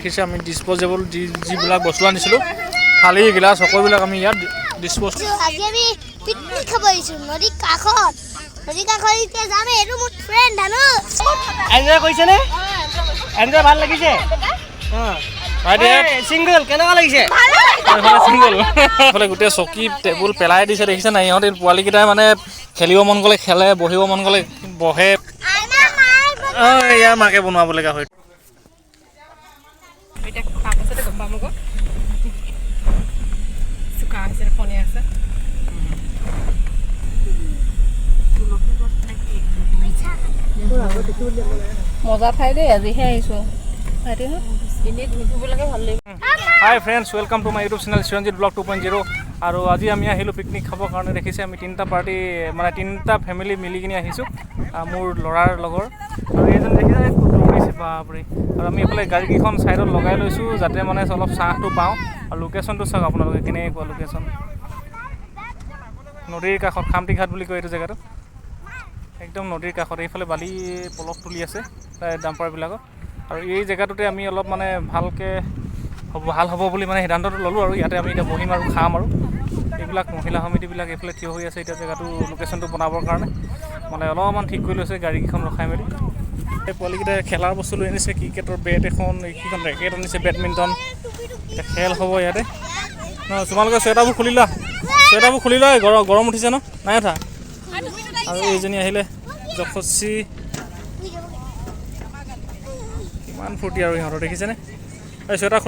দেখিছে আমি ডিছপ'জেবল যিবিলাক বস্তু আনিছিলোঁ থালি গিলাচ সকলোবিলাক আমি ইয়াত ডিছপ'জ আজি আমি পিকনিক খাব আহিছোঁ নদী কাষত এতিয়া যাম এইটো মোৰ ফ্ৰেণ্ড ধানু এনজয় কৰিছেনে এনজয় ভাল লাগিছে চিংগল কেনেকুৱা লাগিছে চিংগল গোটেই চকী টেবুল পেলাই দিছে দেখিছে নাই ইহঁতে পোৱালীকেইটাই মানে খেলিব মন গ'লে খেলে বহিব মন গ'লে বহে ইয়াৰ মাকে বনোৱাবলগা হয় মজা ঠাই দেই আজিহে আহিছোঁ হাই friends welcome to my YouTube channel Chiranjit blog 2.0 আৰু আজি আমি আহিলোঁ পিকনিক খাবৰ কাৰণে দেখিছে আমি তিনিটা পাৰ্টি মানে তিনিটা ফেমিলি মিলি কিনি আহিছোঁ মোৰ ল'ৰাৰ লগৰ আৰু এইজন দেখিছে দৌৰিছে বাপৰে আৰু আমি এইফালে গাড়ীকেইখন ছাইডত লগাই লৈছোঁ যাতে মানে অলপ ছাঁটো পাওঁ আৰু লোকেশ্যনটো চাওক আপোনালোকে কেনেকুৱা লোকেশ্যন নদীৰ কাষত খামটি ঘাট বুলি কয় এইটো জেগাটো একদম নদীৰ কাষত এইফালে বালি পলস তুলি আছে ডাম্পাৰবিলাকত আৰু এই জেগাটোতে আমি অলপ মানে ভালকৈ ভাল হ'ব বুলি মানে সিদ্ধান্তটো ল'লোঁ আৰু ইয়াতে আমি এতিয়া বহিম আৰু খাম আৰু এইবিলাক মহিলা সমিতিবিলাক এইফালে থিয় হৈ আছে এতিয়া জেগাটো লোকেশ্যনটো বনাবৰ কাৰণে মানে অলপমান ঠিক কৰি লৈছে গাড়ীকেইখন ৰখাই মেলি এই পোৱালীকেইটাই খেলাৰ বস্তু লৈ আনিছে ক্ৰিকেটৰ বেট এখন এইকেইখন ৰেকেট আনিছে বেডমিণ্টন এতিয়া খেল হ'ব ইয়াতে তোমালোকে চুৱেটাৰবোৰ খুলি লোৱা গৰম উঠিছে ন নাই উঠা আৰু এইজনী আহিলে যশস্বী কিমান ফূৰ্তি আৰু ইহঁতৰ দেখিছেনে এই চুৱেটাৰ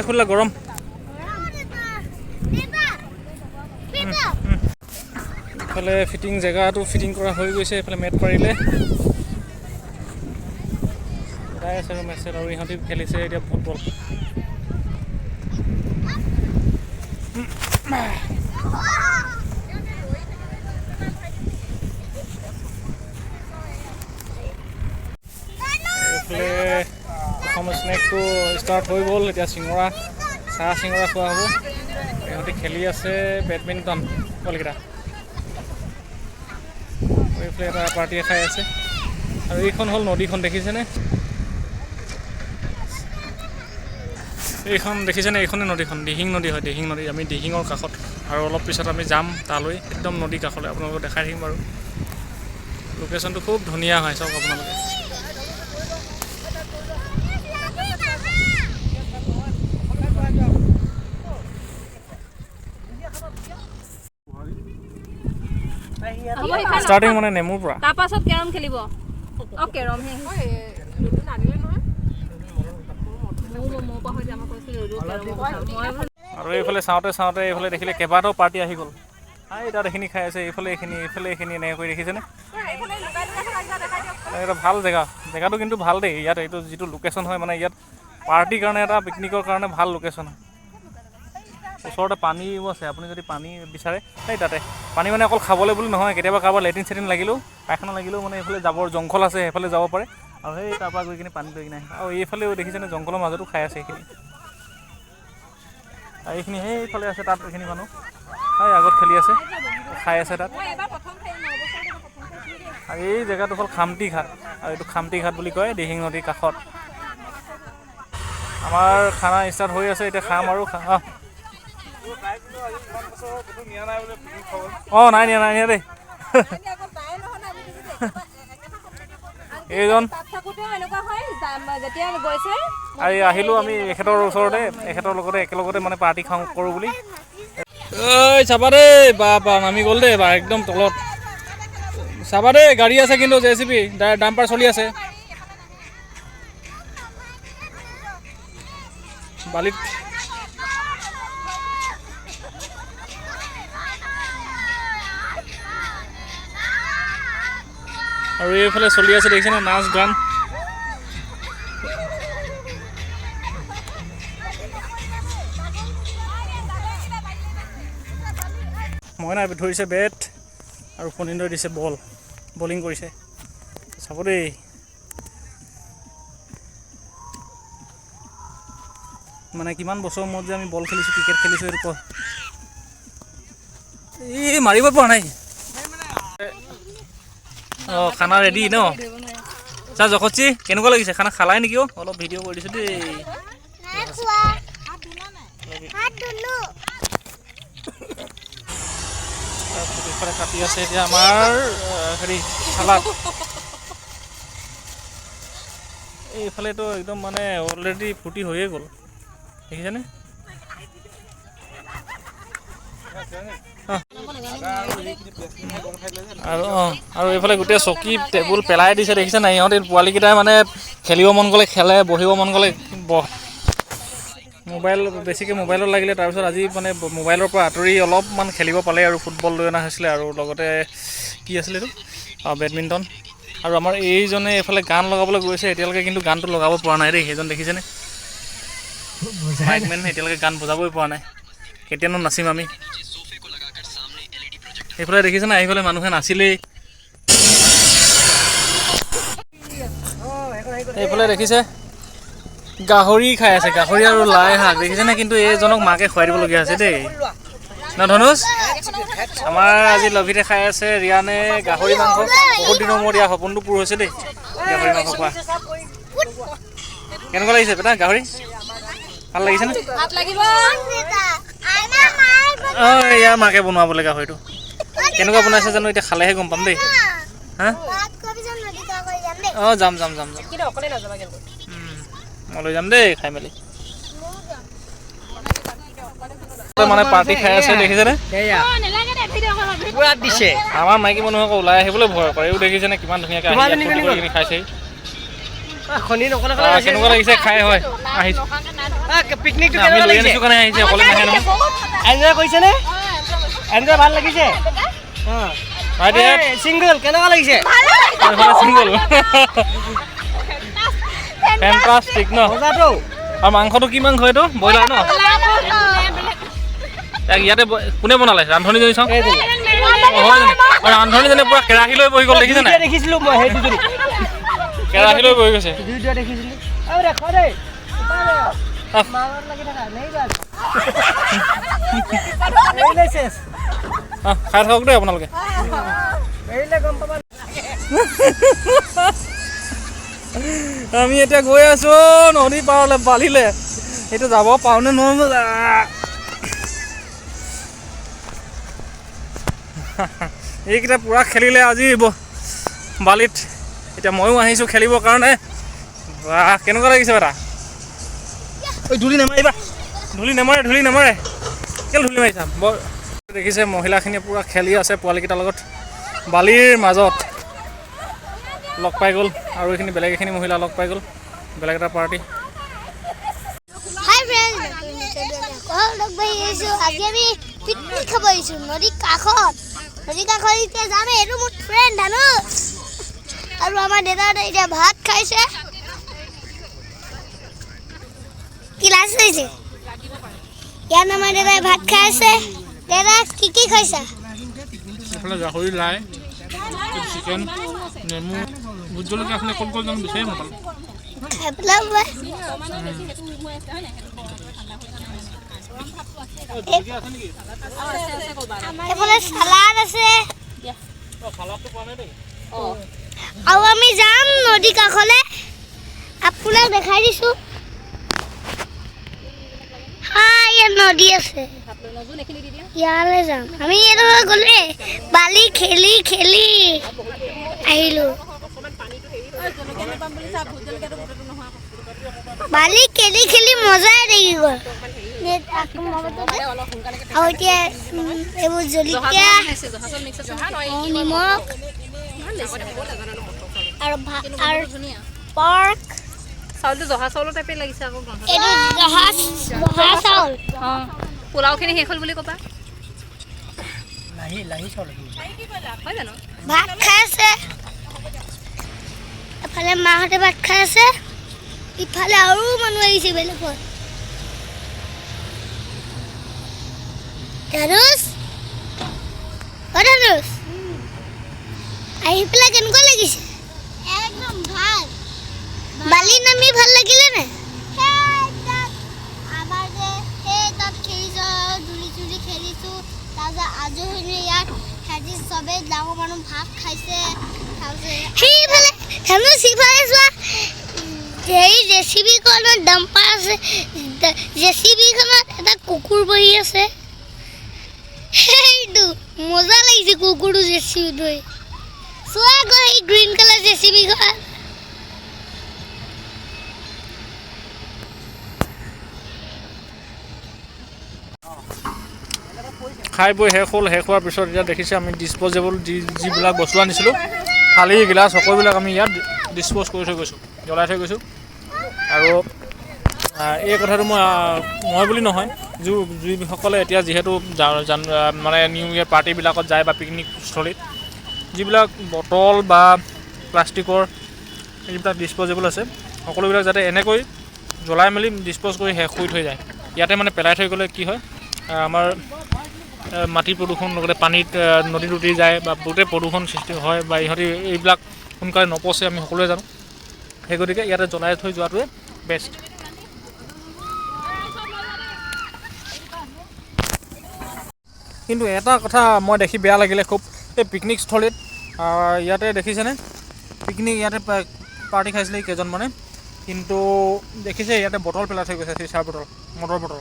খুলিলা গৰম এইফালে জেগাটো ফিটিং কৰা হৈ গৈছে এইফালে মেট পাৰিলে ওলাই আছে আৰু মেছেজ আৰু ইহঁতি খেলিছে এতিয়া ফুটবল প্ৰথম স্নেকটো ষ্টাৰ্ট হৈ গ'ল এতিয়া চিঙৰা খোৱা হ'ব ইহঁতে খেলি আছে বেডমিণ্টন পোৱালীকেইটা এইফালে এটা পাৰ্টিয়ে খাই আছে আৰু এইখন হ'ল নদীখন দেখিছেনে এইখনে নদীখন দিহিং নদী হয় দিহিং নদী আমি দিহিঙৰ কাষত আৰু অলপ পিছত আমি যাম তালৈ একদম নদী কাষলৈ আপোনালোকক দেখাই থাকিম বাৰু লোকেশ্যনটো খুব ধুনীয়া হয় চাওক আপোনালোকে ষ্টাৰ্টিং মানে নেমুৰ পৰা তাৰপাছত কেৰম খেলিব কেৰম আৰু এইফালে চাওঁতে এইফালে দেখিলে কেইবাটাও পাৰ্টি আহি গ'ল তাত এইখিনি খাই আছে এইফালে এইখিনি এনেকৈ কৰি দেখিছেনে এটা ভাল জেগাটো কিন্তু ভাল দেই ইয়াত এইটো যিটো লোকেশ্যন হয় মানে ইয়াত পাৰ্টিৰ কাৰণে এটা পিকনিকৰ কাৰণে ভাল লোকেশ্যন হয় ওচৰতে পানীও আছে আপুনি যদি পানী বিচাৰে তাতে পানী মানে অকল খাবলৈ বুলি নহয় কেতিয়াবা কাৰোবাৰ লেট্ৰিন লাগিলেও পায়খানা লাগিলেও মানে এইফালে যাবৰ জংঘল আছে সেইফালে যাব পাৰে আৰু সেই তাৰপৰা গৈ কিনে পানী লৈ কিনে আহে আৰু এইফালেও দেখিছেনে জংঘলৰ মাজতো খাই আছে এইখিনি সেইফালে আছে তাত এইখিনি মানুহ আগত খেলি আছে খাই আছে তাত আৰু এই জেগাটো হ'ল খামটি ঘাট আৰু এইটো খামটি ঘাট বুলি কয় দিহিং নদীৰ কাষত আমাৰ খানা ষ্টাৰ্ট হৈ আছে এতিয়া খাম আৰু নাই নিয়া দেই এইজন আহিলোঁ আমি এখেতৰ ওচৰতে এখেতৰ লগতে একেলগতে মানে পাৰ্টি কৰোঁ বুলি চাবা দেই বা নামি গ'ল দেই বা একদম তলত চাবা দেই গাড়ী আছে কিন্তু JCB ডাম্পাৰ চলি আছে বালিত আৰু এইফালে চলি আছে দেখিছেনে নাচ গান মইনা ধৰিছে বেট আৰু ফণীন্দ্ৰই দিছে বলিং কৰিছে চাব দেই মানে কিমান বছৰ মূৰত যে আমি বল খেলিছোঁ ক্ৰিকেট খেলিছোঁ এইটো এই মাৰিব পৰা নাই খানা ৰেডি ন যশস্বী কেনেকুৱা লাগিছে খানা খালাই নেকি অলপ ভিডিঅ' কৰি দিছোঁ দেই হাত ধুলো ইফালে কাটি আছে এতিয়া আমাৰ হেৰি চালাড এইফালেতো একদম মানে অলৰেডি ফুটি হৈয়ে গ'ল দেখিছেনে আৰু এইফালে গোটেই চকী টেবুল পেলাই দিছে দেখিছে নাই ইহঁতে পোৱালিকেইটাই মানে খেলিব মন গ'লে খেলে বহিব মন গ'লে মোবাইল বেছিকৈ মোবাইলত লাগিলে তাৰপিছত আজি মানে মোবাইলৰ পৰা আঁতৰি অলপমান খেলিব পালে আৰু ফুটবল লৈ অনা হৈছিলে আৰু লগতে কি আছিলে এইটো বেডমিণ্টন আৰু আমাৰ এইজনে এইফালে গান লগাবলৈ গৈছে এতিয়ালৈকে কিন্তু গানটো লগাব পৰা নাই দেই সেইজন দেখিছেনে মাইকমেন এতিয়ালৈকে গান বজাবই পৰা নাই কেতিয়ানো নাচিম আমি এইফালে দেখিছেনে আহিফালে মানুহে নাচিলেই এইফালে দেখিছে গাহৰি খাই আছে গাহৰি আৰু লাই শাক দেখিছেনে কিন্তু এইজনক মাকে খুৱাই দিবলগীয়া হৈছে দেই ন ধনুষ আমাৰ আজি লভিতে খাই আছে ৰিয়ানে গাহৰি মাংস বহুত দিনৰ মূৰত ইয়াৰ সপোনটো পূৰ হৈছে দেই গাহৰি মাংস খোৱা কেনেকুৱা লাগিছে বেটা গাহৰি ভাল লাগিছেনে অঁ ইয়াৰ মাকে বনোৱাবলৈ গাহৰিটো কেনেকুৱা বনাইছে জানো এতিয়া খালেহে গম পাম দেই হা অঁ যাম যাম যাম যাম মই লৈ যাম দেই খাই মেলি মানে পাৰ্টি খাই আছে দেখিছেনে আমাৰ মাইকী মানুহক ওলাই আহিবলৈ ভয় কৰে এইও দেখিছেনে কিমান ধুনীয়াকৈ খাইছে কেনেকুৱা লাগিছে খাই হয় আহিছে আমি লৈ আনিছোঁ কাৰণে আহিছে অকলে নাহে নহয় এনজয় কৰিছেনে এনজয় ভাল লাগিছে চিংগল কেনেকুৱা লাগিছে চিংগল ফেণ্টাষ্টিক ন মজাটো আৰু মাংসটো কি মাংস এইটো ব্ৰইলাৰ ন ইয়াতে কোনে বনালে ৰান্ধনীজনী চাওঁ হয় জানো আৰু ৰান্ধনীজনী পূৰা কেৰাহী লৈ বহি গ'ল দেখিছে নাই দেখিছিলোঁ মই সেই দুজনী কেৰাহী লৈ বহি গৈছে দেখিছিলোঁ খাই থাকক দেই আপোনালোকে আমি এতিয়া গৈ আছো নদী পাৰলৈ বালিলে এইটো যাব পাৰোঁনে নোৱাৰোঁ এইকেইটা পূৰা খেলিলে আজি বালিত এতিয়া ময়ো আহিছোঁ খেলিবৰ কাৰণে বাহ কেনেকুৱা লাগিছে বেটা ঐ ধূলি নেমাৰিবা ধূলি নেমাৰে কেলৈ ধূলি মাৰিছা বৰ দেখিছে মহিলাখিনিয়ে পূৰা খেলি আছে পোৱালিকেইটাৰ লগত বালিৰ মাজত লগ পাই গ'ল আৰু এইখিনি বেলেগ এখিনি মহিলা লগ পাই গ'ল বেলেগ এটা পাৰ্টি হাই ফ্ৰেণ্ড লগ পাই আহিছোঁ আজি আমি পিকনিক খাব আহিছোঁ নদীৰ কাষত এতিয়া যামে এইটো মোৰ ফ্ৰেণ্ড ধানুষ আৰু আমাৰ দেউতাহঁতে এতিয়া ভাত খাইছে ক্লাছ হৈছে ইয়াত আমাৰ দেউতাই ভাত খাই আছে দাদা কি খাইছা এইফালে গাহৰি লাই চিকেন নেমু ভোট জলকীয়া আছিলে ক'ত ক'ত যাম বিচাৰি নাপালোঁ এইফালে চালাড আছে আৰু আমি যাম নদী কাষলৈ আপোনাক দেখাই দিছোঁ ইয়াত নদী আছে ইয়ালৈ যাম আমি ইয়ালৈ গ'লে বালি খেলি আহিলোঁ বালি খেলি মজাই লাগি গ'ল আৰু এতিয়া এইবোৰ জলকীয়া নিমখ আৰু পৰ্ক চাউলটো জহা চাউলৰ টাইপে লাগিছে আকৌ এইটো জহা চাউল অঁ পোলাওখিনি শেষ হ'ল বুলি ক'বা হয় জানো ভাত খাই আছে এফালে মাহঁতে ভাত খাই আছে ইফালে আৰু মানুহ আহিছে বেলেগত ধানুষ আহি পেলাই কেনেকুৱা লাগিছে একদম ভাল বালি নামি ভাল লাগিলে নে আমাৰ যে সেই তাত খেলিছোঁ ধূলি খেলিছোঁ তাৰপিছত আজৰি ইয়াত সিহঁতি চবেই ডাঙৰ মানুহ ভাত খাইছে সেইফালে ধানুষ সিফালে চোৱা হেৰি জেচিবিখনত ডাম্পাৰ আছে জেচিবিখনত এটা কুকুৰ বহি আছে সেইটো মজা লাগিছে কুকুৰটো জেচিবি ধৰি চোৱা আকৌ সেই গ্ৰীণ কালাৰ জেচিবিখন খাই বৈ শেষ হ'ল শেষ হোৱাৰ পিছত এতিয়া দেখিছে আমি ডিছপ'জেবল যিবিলাক বস্তু আনিছিলোঁ থালি গিলাচ সকলোবিলাক আমি ইয়াত ডিছপ'জ কৰি থৈ গৈছোঁ জ্বলাই থৈ গৈছোঁ আৰু এই কথাটো মই বুলি নহয় যিসকলে এতিয়া যিহেতু মানে নিউ ইয়েৰ পাৰ্টিবিলাকত যায় বা পিকনিক স্থলীত যিবিলাক বটল বা প্লাষ্টিকৰ যিবিলাক ডিছপ'জেবল আছে সকলোবিলাক যাতে এনেকৈ জ্বলাই মেলি ডিছপ'জ কৰি শেষ কৰি থৈ যায় ইয়াতে মানে পেলাই থৈ গ'লে কি হয় আমাৰ মাটি প্ৰদূষণ লগতে পানীত নদীত উটি যায় বা বহুতে প্ৰদূষণ সৃষ্টি হয় বা ইহঁতি এইবিলাক সোনকালে নপচে আমি সকলোৱে জানো সেই গতিকে ইয়াতে জ্বলাই থৈ যোৱাটোৱে বেষ্ট কিন্তু এটা কথা মই দেখি বেয়া লাগিলে খুব এই পিকনিক স্থলীত ইয়াতে দেখিছেনে পিকনিক ইয়াতে পাৰ্টি খাইছিলে কেইজনমানে কিন্তু দেখিছে ইয়াতে বটল পেলাই থৈ গৈছে চিচাৰ বটল মটৰ বটল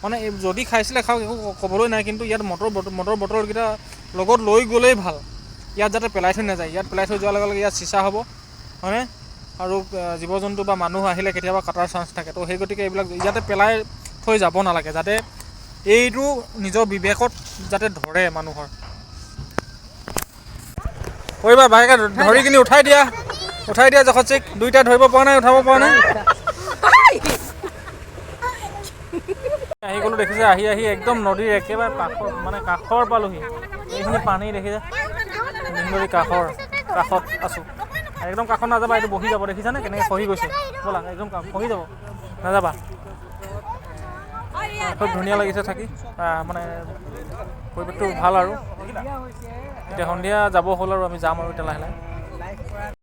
মানে যদি খাইছিলে খাওক একো ক'বলৈ নাই কিন্তু ইয়াত মটৰ বটলকেইটা লগত লৈ গ'লেই ভাল ইয়াত যাতে পেলাই থৈ নাযায় ইয়াত পেলাই থৈ যোৱাৰ লগে লগে ইয়াত চিচা হ'ব হয়নে আৰু জীৱ জন্তু বা মানুহ আহিলে কেতিয়াবা কাটাৰ চান্স থাকে তো সেই গতিকে এইবিলাক ইয়াতে পেলাই থৈ যাব নালাগে যাতে এইটো নিজৰ বিবেকত যাতে ধৰে মানুহৰ কৰিবা বাইকে ধৰি কিনি উঠাই দিয়া জখত চিক দুইটা ধৰিব পৰা নাই উঠাব পৰা নাই আহি গ'লো দেখিছে আহি একদম নদীৰ একেবাৰে কাষৰ পালোহি এইখিনি পানী দেখিছে নদীৰ কাষত আছোঁ একদম কাষত নাযাবা এইটো বহি যাব দেখিছানে কেনেকৈ খহি গৈছে ব'লা একদম খহি যাব নাযাবা খুব ধুনীয়া লাগিছে থাকি মানে পৰিৱেশটো ভাল আৰু এতিয়া সন্ধিয়া যাব হ'ল আৰু আমি যাম আৰু এতিয়া লাহে লাহে